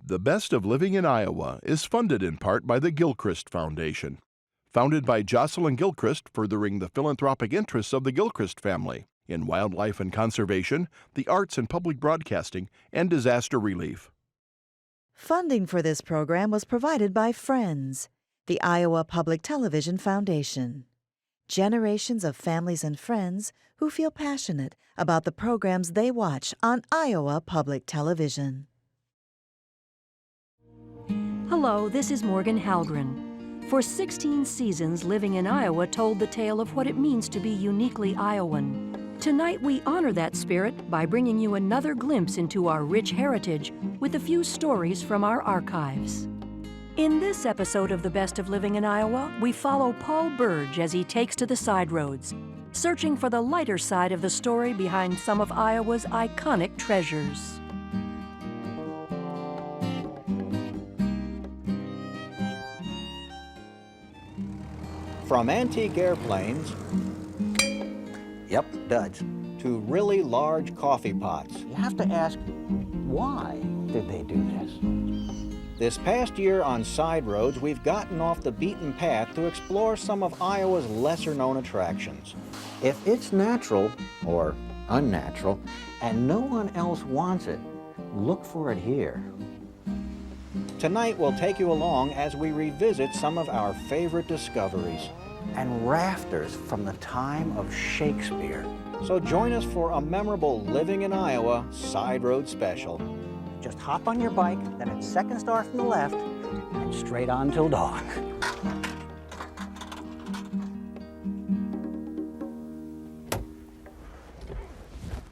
The Best of Living in Iowa is funded in part by the Gilchrist Foundation, founded by Jocelyn Gilchrist, furthering the philanthropic interests of the Gilchrist family in wildlife and conservation, the arts and public broadcasting, and disaster relief. Funding for this program was provided by Friends, the Iowa Public Television Foundation. Generations of families and friends who feel passionate about the programs they watch on Iowa Public Television. Hello, this is Morgan Halgren. For 16 seasons, Living in Iowa told the tale of what it means to be uniquely Iowan. Tonight, we honor that spirit by bringing you another glimpse into our rich heritage with a few stories from our archives. In this episode of The Best of Living in Iowa, we follow Paul Berge as he takes to the side roads, searching for the lighter side of the story behind some of Iowa's iconic treasures. From antique airplanes, yep, duds, to really large coffee pots. You have to ask, why did they do this? This past year on Side Roads, we've gotten off the beaten path to explore some of Iowa's lesser-known attractions. If it's natural, or unnatural, and no one else wants it, look for it here. Tonight, we'll take you along as we revisit some of our favorite discoveries and rafters from the time of Shakespeare. So join us for a memorable Living in Iowa Side Road special. Just hop on your bike, then at second star from the left, and straight on till dawn.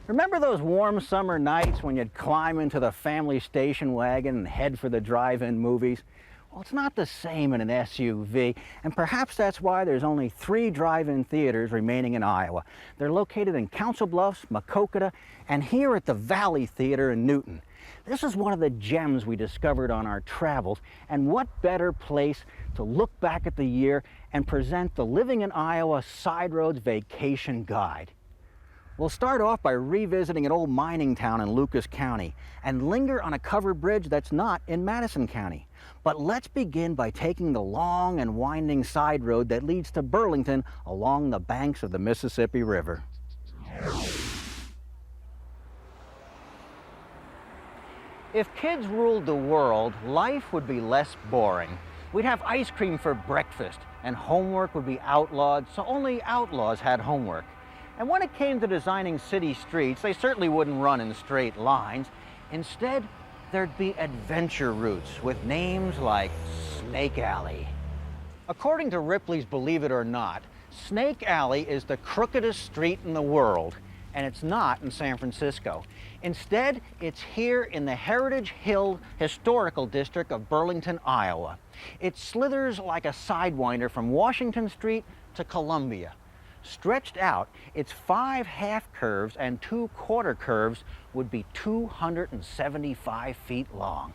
Remember those warm summer nights when you'd climb into the family station wagon and head for the drive-in movies? Well, it's not the same in an SUV, and perhaps that's why there's only 3 drive-in theaters remaining in Iowa. They're located in Council Bluffs, Maquoketa, and here at the Valley Theater in Newton. This is one of the gems we discovered on our travels, and what better place to look back at the year and present the Living in Iowa Side Roads Vacation Guide. We'll start off by revisiting an old mining town in Lucas County and linger on a covered bridge that's not in Madison County. But let's begin by taking the long and winding side road that leads to Burlington along the banks of the Mississippi River. If kids ruled the world, life would be less boring. We'd have ice cream for breakfast, and homework would be outlawed, so only outlaws had homework. And when it came to designing city streets, they certainly wouldn't run in straight lines. Instead, there'd be adventure routes with names like Snake Alley. According to Ripley's Believe It or Not, Snake Alley is the crookedest street in the world, and it's not in San Francisco. Instead, it's here in the Heritage Hill Historical District of Burlington, Iowa. It slithers like a sidewinder from Washington Street to Columbia. Stretched out, its 5 half curves and 2 quarter curves would be 275 feet long.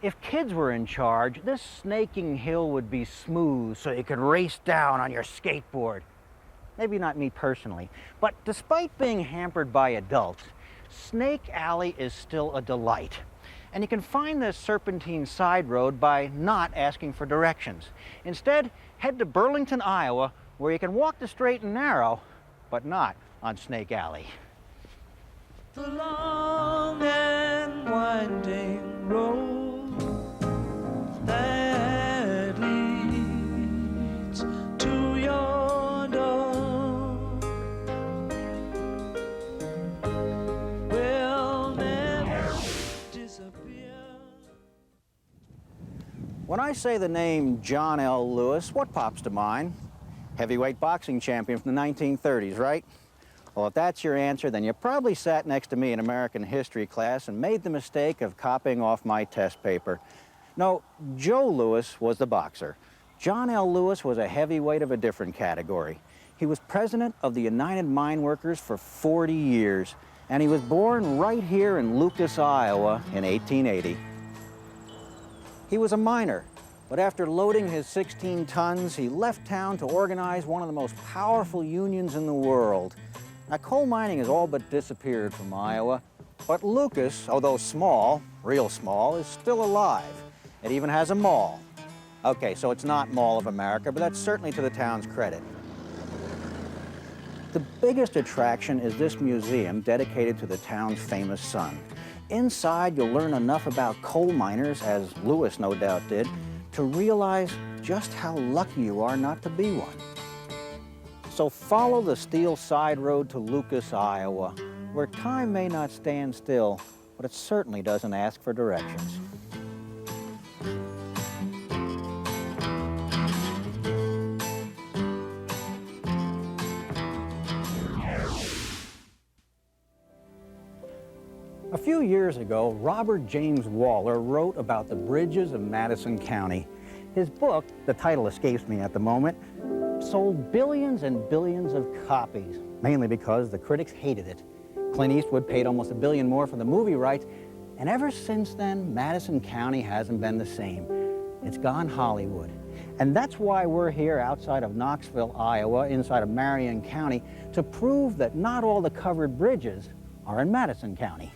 If kids were in charge, this snaking hill would be smooth so you could race down on your skateboard. Maybe not me personally, but despite being hampered by adults, Snake Alley is still a delight. And you can find this serpentine side road by not asking for directions. Instead, head to Burlington, Iowa, where you can walk the straight and narrow, but not on Snake Alley. The long and winding road that leads to your door will never disappear. When I say the name John L. Lewis, what pops to mind? Heavyweight boxing champion from the 1930s, right? Well, if that's your answer, then you probably sat next to me in American history class and made the mistake of copying off my test paper. No, Joe Lewis was the boxer. John L. Lewis was a heavyweight of a different category. He was president of the United Mine Workers for 40 years, and he was born right here in Lucas, Iowa in 1880. He was a miner. But after loading his 16 tons, he left town to organize one of the most powerful unions in the world. Now, coal mining has all but disappeared from Iowa, but Lucas, although small, real small, is still alive. It even has a mall. Okay, so it's not Mall of America, but that's certainly to the town's credit. The biggest attraction is this museum dedicated to the town's famous son. Inside, you'll learn enough about coal miners, as Lewis no doubt did, to realize just how lucky you are not to be one. So follow the steel side road to Lucas, Iowa, where time may not stand still, but it certainly doesn't ask for directions. A few years ago, Robert James Waller wrote about the bridges of Madison County. His book, the title escapes me at the moment, sold billions and billions of copies, mainly because the critics hated it. Clint Eastwood paid almost $1 billion more for the movie rights, and ever since then, Madison County hasn't been the same. It's gone Hollywood. And that's why we're here outside of Knoxville, Iowa, inside of Marion County, to prove that not all the covered bridges are in Madison County.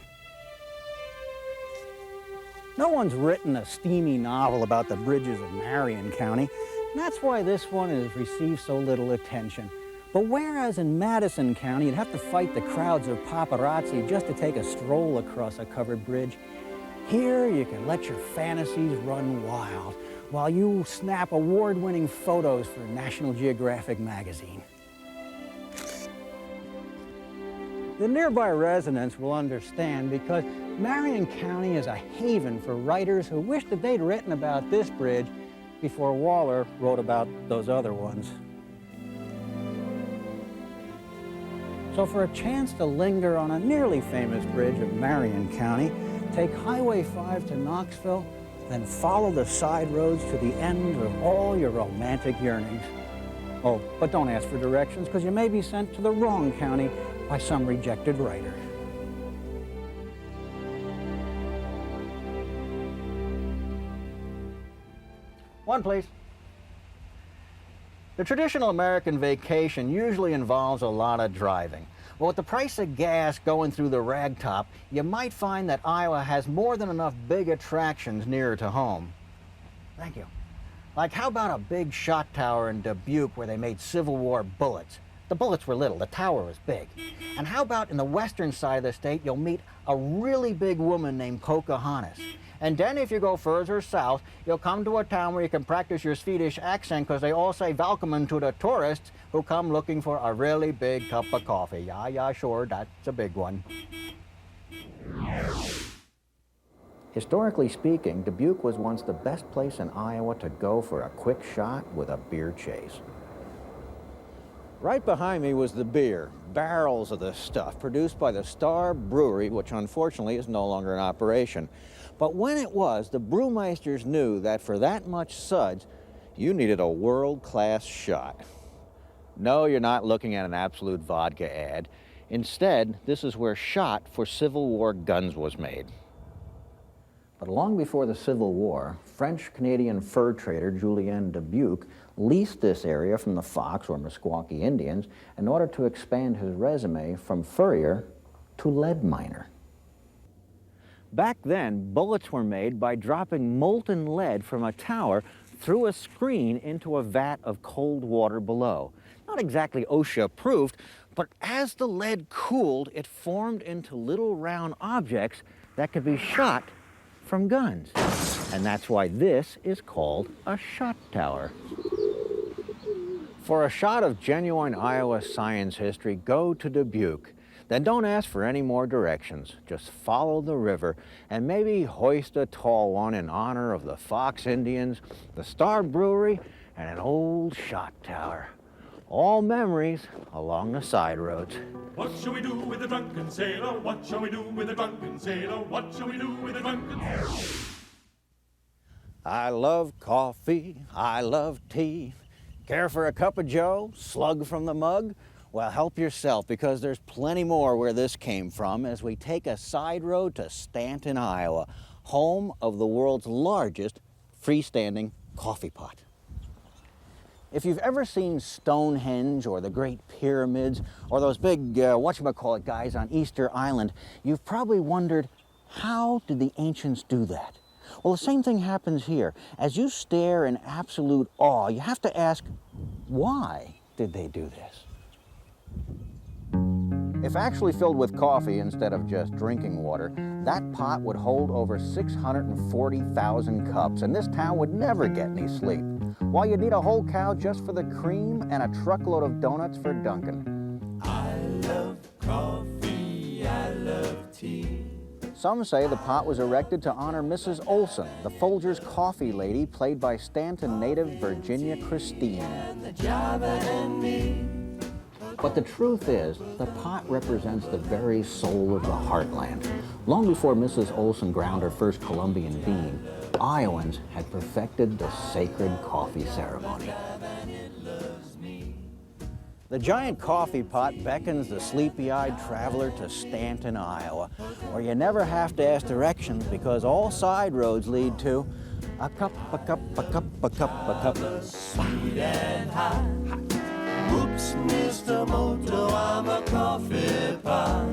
No one's written a steamy novel about the bridges of Marion County. And that's why this one has received so little attention. But whereas in Madison County, you'd have to fight the crowds of paparazzi just to take a stroll across a covered bridge, here you can let your fantasies run wild while you snap award-winning photos for National Geographic magazine. The nearby residents will understand because Marion County is a haven for writers who wish that they'd written about this bridge before Waller wrote about those other ones. So for a chance to linger on a nearly famous bridge of Marion County, take Highway 5 to Knoxville, then follow the side roads to the end of all your romantic yearnings. Oh, but don't ask for directions, because you may be sent to the wrong county by some rejected writer. One, please. The traditional American vacation usually involves a lot of driving. But with the price of gas going through the ragtop, you might find that Iowa has more than enough big attractions nearer to home. Thank you. Like, how about a big shot tower in Dubuque where they made Civil War bullets? The bullets were little, the tower was big. And how about in the western side of the state, you'll meet a really big woman named Pocahontas. And then if you go further south, you'll come to a town where you can practice your Swedish accent, because they all say welcome to the tourists who come looking for a really big cup of coffee. Yeah, sure, that's a big one. Historically speaking, Dubuque was once the best place in Iowa to go for a quick shot with a beer chase. Right behind me was the beer, barrels of the stuff produced by the Star Brewery, which unfortunately is no longer in operation. But when it was, the brewmeisters knew that for that much suds, you needed a world-class shot. No, you're not looking at an Absolute vodka ad. Instead, this is where shot for Civil War guns was made. But long before the Civil War, French-Canadian fur trader Julien Dubuque leased this area from the Fox or Meskwaki Indians in order to expand his resume from furrier to lead miner. Back then, bullets were made by dropping molten lead from a tower through a screen into a vat of cold water below. Not exactly OSHA-approved, but as the lead cooled, it formed into little round objects that could be shot from guns. And that's why this is called a shot tower. For a shot of genuine Iowa science history, go to Dubuque. Then don't ask for any more directions. Just follow the river and maybe hoist a tall one in honor of the Fox Indians, the Star Brewery, and an old shot tower. All memories along the side roads. What shall we do with the drunken sailor? What shall we do with the drunken sailor? What shall we do with the drunken sailor? I love coffee, I love tea. Care for a cup of joe, slug from the mug? Well, help yourself, because there's plenty more where this came from as we take a side road to Stanton, Iowa, home of the world's largest freestanding coffee pot. If you've ever seen Stonehenge or the Great Pyramids or those big, whatchamacallit guys on Easter Island, you've probably wondered, How did the ancients do that? Well, the same thing happens here. As you stare in absolute awe, you have to ask, why did they do this? If actually filled with coffee instead of just drinking water, that pot would hold over 640,000 cups, and this town would never get any sleep. While you'd need a whole cow just for the cream and a truckload of donuts for Duncan. I love coffee, I love tea. Some say the pot was erected to honor Mrs. Olson, the Folgers coffee lady played by Stanton native Virginia Christine. But the truth is, the pot represents the very soul of the heartland. Long before Mrs. Olson ground her first Colombian bean, Iowans had perfected the sacred coffee ceremony. The giant coffee pot beckons the sleepy-eyed traveler to Stanton, Iowa, where you never have to ask directions because all side roads lead to a cup, a cup, a cup, a cup, a cup. Sweet and hot. Whoops, Mr. Moto, I'm a coffee pot.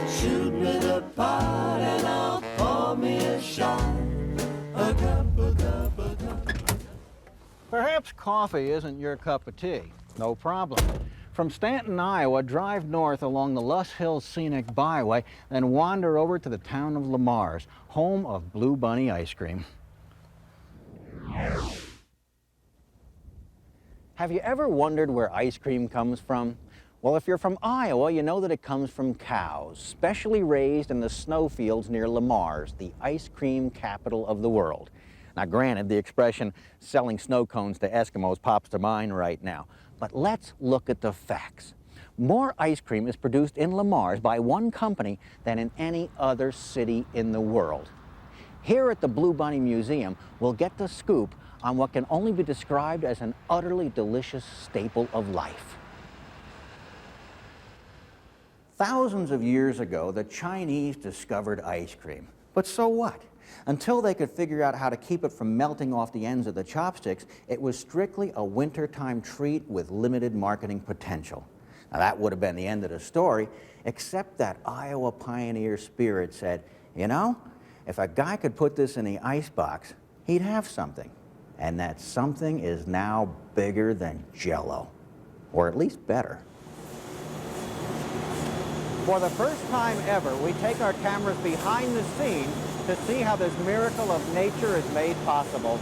Shoot me the pot and I'll pour me a shot. A cup, a cup, a cup. Perhaps coffee isn't your cup of tea. No problem. From Stanton, Iowa, drive north along the Luss Hills Scenic Byway, then wander over to the town of Lamar's, home of Blue Bunny ice cream. Have you ever wondered where ice cream comes from? Well, if you're from Iowa, you know that it comes from cows, specially raised in the snowfields near Lamar's, the ice cream capital of the world. Now, granted, the expression selling snow cones to Eskimos pops to mind right now. But let's look at the facts. More ice cream is produced in Lamar's by one company than in any other city in the world. Here at the Blue Bunny Museum, we'll get the scoop on what can only be described as an utterly delicious staple of life. Thousands of years ago, the Chinese discovered ice cream. But so what? Until they could figure out how to keep it from melting off the ends of the chopsticks, it was strictly a wintertime treat with limited marketing potential. Now, that would have been the end of the story, except that Iowa pioneer spirit said, you know, if a guy could put this in the icebox, he'd have something. And that something is now bigger than Jell-O, or at least better. For the first time ever, we take our cameras behind the scenes to see how this miracle of nature is made possible.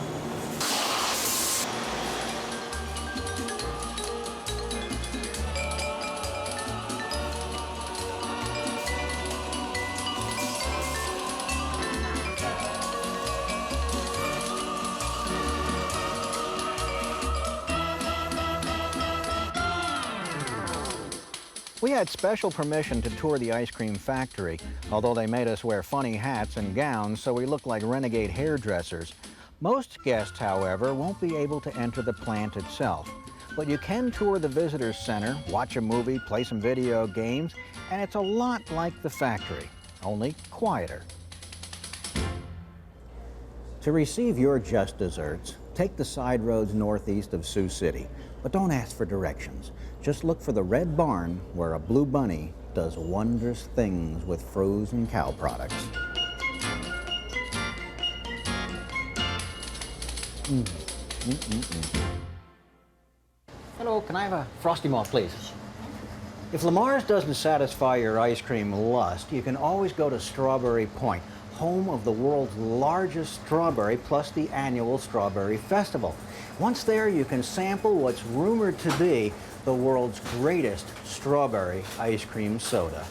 We had special permission to tour the ice cream factory, although they made us wear funny hats and gowns so we looked like renegade hairdressers. Most guests, however, won't be able to enter the plant itself. But you can tour the visitors center, watch a movie, play some video games, and it's a lot like the factory, only quieter. To receive your just desserts, take the side roads northeast of Sioux City, but don't ask for directions. Just look for the Red Barn, where a Blue Bunny does wondrous things with frozen cow products. Hello, can I have a Frosty Malt, please? If Lamar's doesn't satisfy your ice cream lust, you can always go to Strawberry Point, home of the world's largest strawberry, plus the annual Strawberry Festival. Once there, you can sample what's rumored to be the world's greatest strawberry ice cream soda.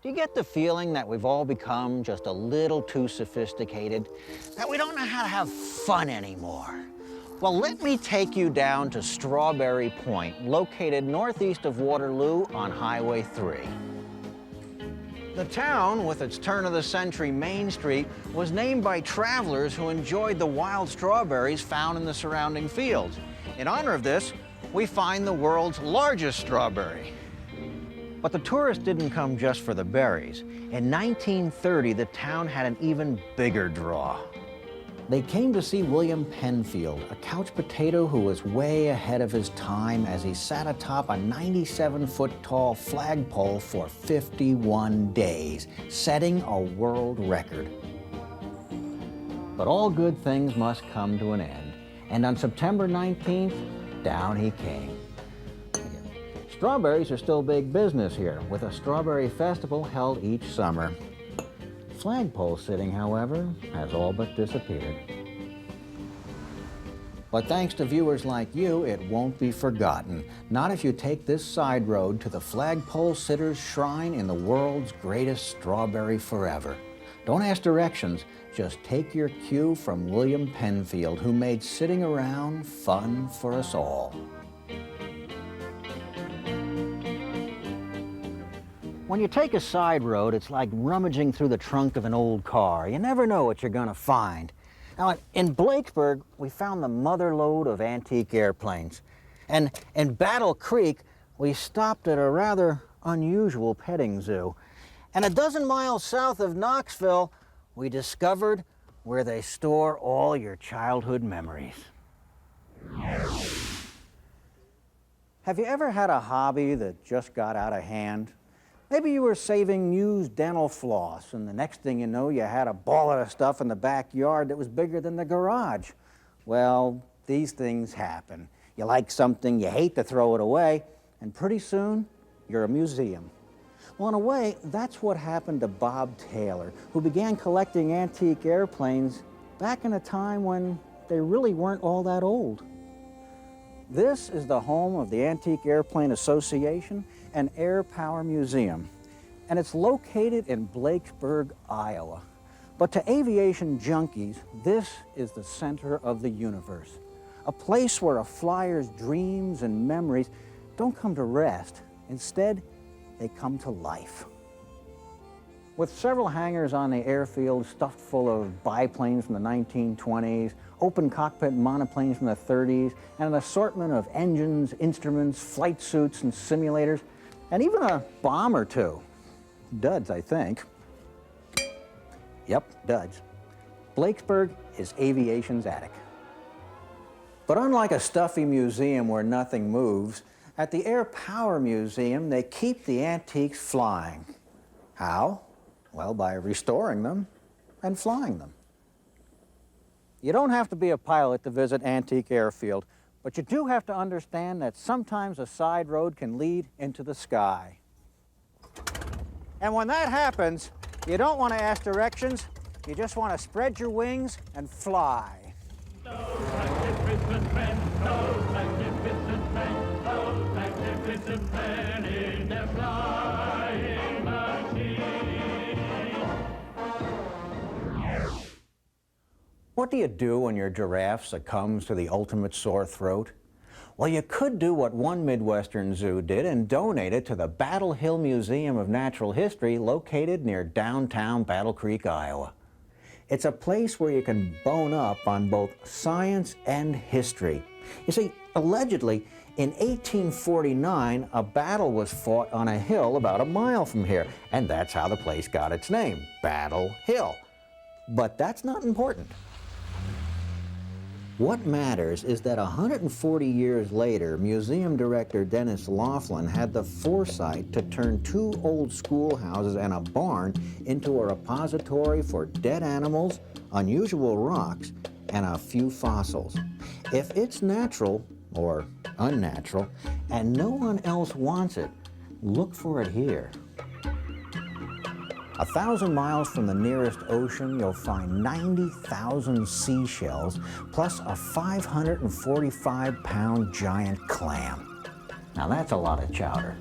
Do you get the feeling that we've all become just a little too sophisticated? That we don't know how to have fun anymore? Well, let me take you down to Strawberry Point, located northeast of Waterloo on Highway 3. The town, with its turn-of-the-century Main Street, was named by travelers who enjoyed the wild strawberries found in the surrounding fields. In honor of this, we find the world's largest strawberry. But the tourists didn't come just for the berries. In 1930, the town had an even bigger draw. They came to see William Penfield, a couch potato who was way ahead of his time as he sat atop a 97-foot-tall flagpole for 51 days, setting a world record. But all good things must come to an end, and on September 19th, down he came. Strawberries are still big business here, with a strawberry festival held each summer. Flagpole sitting, however, has all but disappeared. But thanks to viewers like you, it won't be forgotten. Not if you take this side road to the Flagpole Sitter's Shrine in the world's greatest strawberry forever. Don't ask directions, just take your cue from William Penfield, who made sitting around fun for us all. When you take a side road, it's like rummaging through the trunk of an old car. You never know what you're going to find. Now, in Blakesburg, we found the mother lode of antique airplanes. And in Battle Creek, we stopped at a rather unusual petting zoo. And a dozen miles south of Knoxville, we discovered where they store all your childhood memories. Have you ever had a hobby that just got out of hand? Maybe you were saving used dental floss, and the next thing you know, you had a ball of stuff in the backyard that was bigger than the garage. Well, these things happen. You like something, you hate to throw it away, and pretty soon, you're a museum. Well, in a way, that's what happened to Bob Taylor, who began collecting antique airplanes back in a time when they really weren't all that old. This is the home of the Antique Airplane Association and Air Power Museum, and it's located in Blakesburg, Iowa. But to aviation junkies, this is the center of the universe, a place where a flyer's dreams and memories don't come to rest. Instead, they come to life. With several hangars on the airfield stuffed full of biplanes from the 1920s, open cockpit monoplanes from the 30s, and an assortment of engines, instruments, flight suits, and simulators, and even a bomb or two. Duds, I think. Yep, duds. Blakesburg is aviation's attic. But unlike a stuffy museum where nothing moves, at the Air Power Museum, they keep the antiques flying. How? Well, by restoring them and flying them. You don't have to be a pilot to visit Antique Airfield, but you do have to understand that sometimes a side road can lead into the sky. And when that happens, you don't want to ask directions, you just want to spread your wings and fly. Those magnificent men, those magnificent men, those magnificent men in their flying machine. What do you do when your giraffe succumbs to the ultimate sore throat? Well, you could do what one Midwestern zoo did and donate it to the Battle Hill Museum of Natural History located near downtown Battle Creek, Iowa. It's a place where you can bone up on both science and history. You see, allegedly, in 1849, a battle was fought on a hill about a mile from here, and that's how the place got its name, Battle Hill. But that's not important. What matters is that 140 years later, museum director Dennis Laughlin had the foresight to turn 2 old schoolhouses and a barn into a repository for dead animals, unusual rocks, and a few fossils. If it's natural, or unnatural, and no one else wants it, look for it here. 1,000 miles from the nearest ocean, you'll find 90,000 seashells, plus a 545-pound giant clam. Now that's a lot of chowder.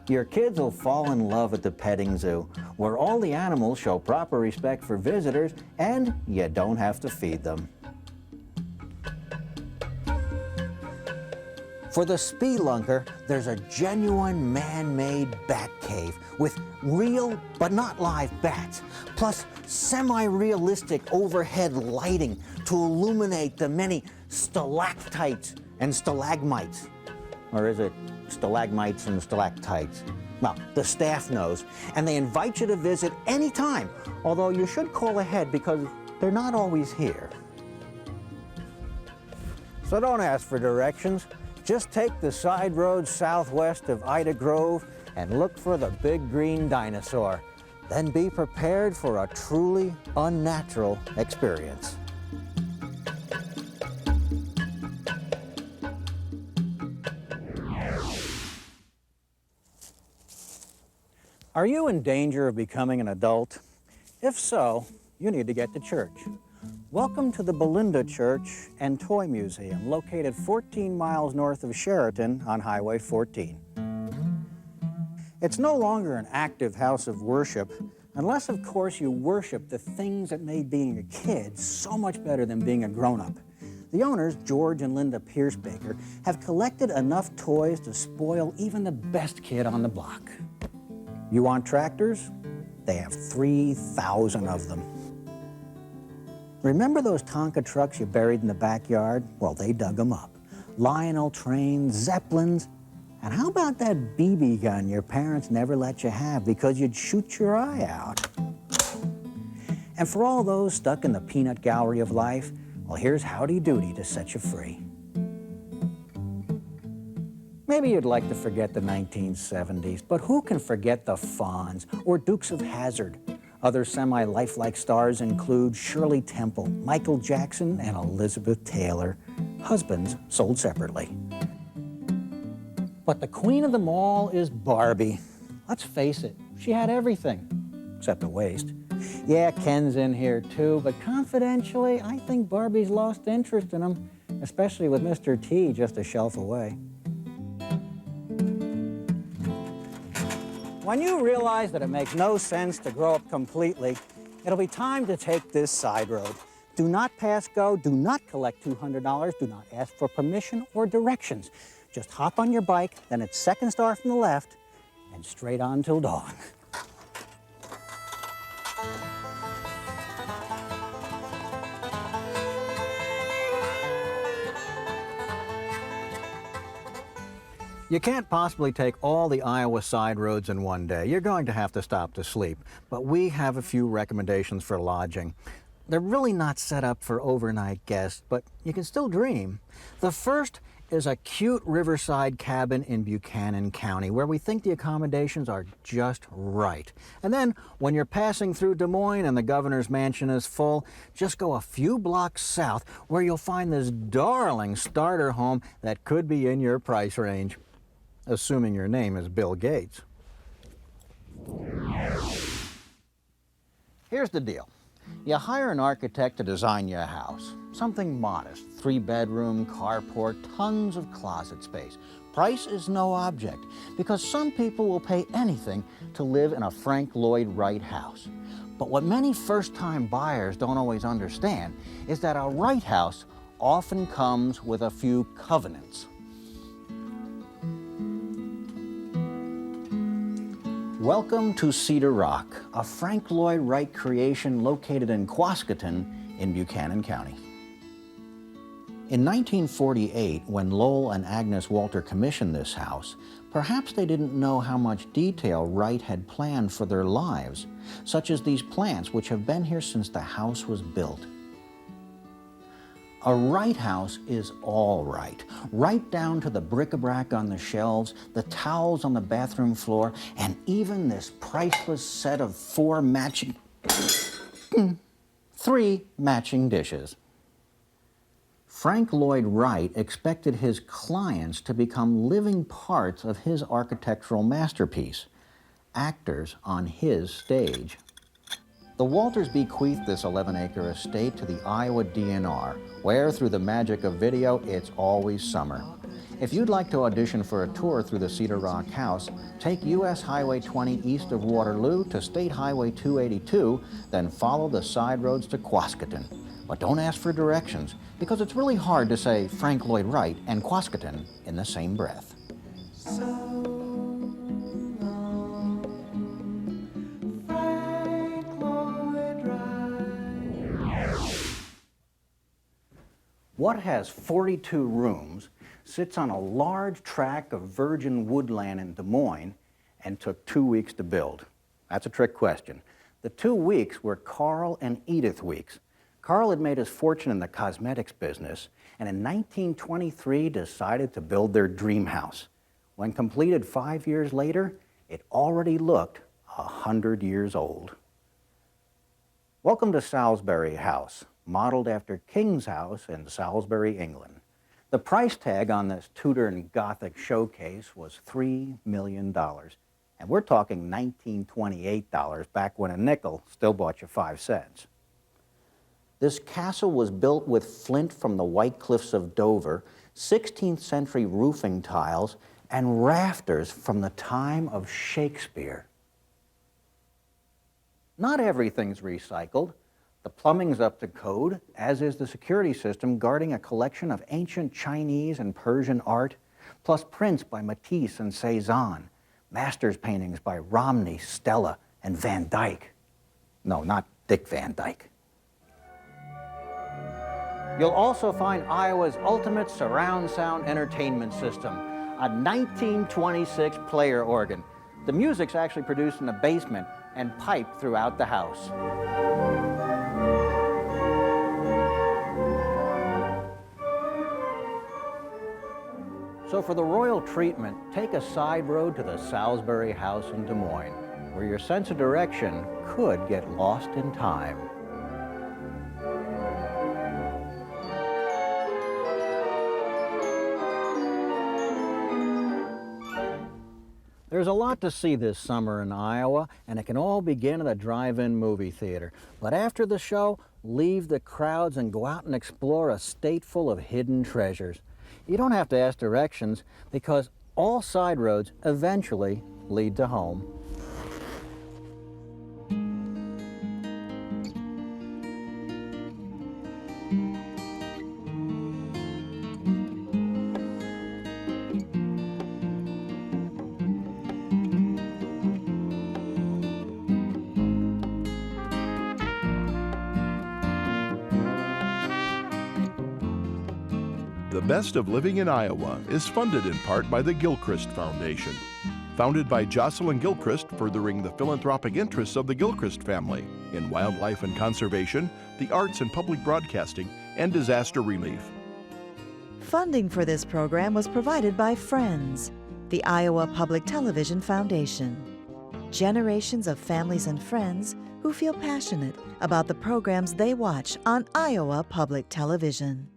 Your kids will fall in love at the petting zoo, where all the animals show proper respect for visitors, and you don't have to feed them. For the spelunker, there's a genuine man-made bat cave with real but not live bats, plus semi-realistic overhead lighting to illuminate the many stalactites and stalagmites. Or is it stalagmites and stalactites? Well, the staff knows, and they invite you to visit anytime, although you should call ahead because they're not always here. So don't ask for directions. Just take the side road southwest of Ida Grove and look for the big green dinosaur. Then be prepared for a truly unnatural experience. Are you in danger of becoming an adult? If so, you need to get to church. Welcome to the Belinda Church and Toy Museum, located 14 miles north of Sheraton on Highway 14. It's no longer an active house of worship, unless, of course, you worship the things that made being a kid so much better than being a grown-up. The owners, George and Linda Piercebaker, have collected enough toys to spoil even the best kid on the block. You want tractors? They have 3,000 of them. Remember those Tonka trucks you buried in the backyard? Well, they dug them up. Lionel trains, Zeppelins, and how about that BB gun your parents never let you have because you'd shoot your eye out? And for all those stuck in the peanut gallery of life, well, here's howdy doody to set you free. Maybe you'd like to forget the 1970s, but who can forget the Fonz or Dukes of Hazzard? Other semi-lifelike stars include Shirley Temple, Michael Jackson, and Elizabeth Taylor, husbands sold separately. But the queen of them all is Barbie. Let's face it, she had everything, except a waist. Yeah, Ken's in here too, but confidentially, I think Barbie's lost interest in him, especially with Mr. T just a shelf away. When you realize that it makes no sense to grow up completely, it'll be time to take this side road. Do not pass go, do not collect $200, do not ask for permission or directions. Just hop on your bike, then it's second star from the left, and straight on till dawn. You can't possibly take all the Iowa side roads in one day. You're going to have to stop to sleep. But we have a few recommendations for lodging. They're really not set up for overnight guests, but you can still dream. The first is a cute riverside cabin in Buchanan County, where we think the accommodations are just right. And then, when you're passing through Des Moines and the governor's mansion is full, just go a few blocks south, where you'll find this darling starter home that could be in your price range, assuming your name is Bill Gates. Here's the deal. You hire an architect to design your house. Something modest, 3-bedroom, carport, tons of closet space. Price is no object, because some people will pay anything to live in a Frank Lloyd Wright house. But what many first-time buyers don't always understand is that a Wright house often comes with a few covenants. Welcome to Cedar Rock, a Frank Lloyd Wright creation located in Quasqueton in Buchanan County. In 1948, when Lowell and Agnes Walter commissioned this house, perhaps they didn't know how much detail Wright had planned for their lives, such as these plants which have been here since the house was built. A Wright house is all right down to the bric-a-brac on the shelves, the towels on the bathroom floor, and even this priceless set of 3 matching dishes. Frank Lloyd Wright expected his clients to become living parts of his architectural masterpiece, actors on his stage. The Walters bequeathed this 11-acre estate to the Iowa DNR, where, through the magic of video, it's always summer. If you'd like to audition for a tour through the Cedar Rock house, take U.S. Highway 20 east of Waterloo to State Highway 282, then follow the side roads to Quasqueton. But don't ask for directions, because it's really hard to say Frank Lloyd Wright and Quasqueton in the same breath. What has 42 rooms, sits on a large tract of virgin woodland in Des Moines, and took 2 weeks to build? That's a trick question. The 2 weeks were Carl and Edith weeks. Carl had made his fortune in the cosmetics business, and in 1923 decided to build their dream house. When completed 5 years later, it already looked 100 years old. Welcome to Salisbury House, modeled after King's House in Salisbury, England. The price tag on this Tudor and Gothic showcase was $3 million. And we're talking $1928, back when a nickel still bought you 5 cents. This castle was built with flint from the White Cliffs of Dover, 16th century roofing tiles, and rafters from the time of Shakespeare. Not everything's recycled. The plumbing's up to code, as is the security system guarding a collection of ancient Chinese and Persian art, plus prints by Matisse and Cezanne, masters paintings by Romney, Stella, and Van Dyck. No, not Dick Van Dyke. You'll also find Iowa's ultimate surround sound entertainment system, a 1926 player organ. The music's actually produced in the basement and piped throughout the house. So for the royal treatment, take a side road to the Salisbury House in Des Moines, where your sense of direction could get lost in time. There's a lot to see this summer in Iowa, and it can all begin at a drive-in movie theater. But after the show, leave the crowds and go out and explore a state full of hidden treasures. You don't have to ask directions, because all side roads eventually lead to home. The Best of Living in Iowa is funded in part by the Gilchrist Foundation. Founded by Jocelyn Gilchrist, furthering the philanthropic interests of the Gilchrist family in wildlife and conservation, the arts and public broadcasting, and disaster relief. Funding for this program was provided by Friends, the Iowa Public Television Foundation. Generations of families and friends who feel passionate about the programs they watch on Iowa Public Television.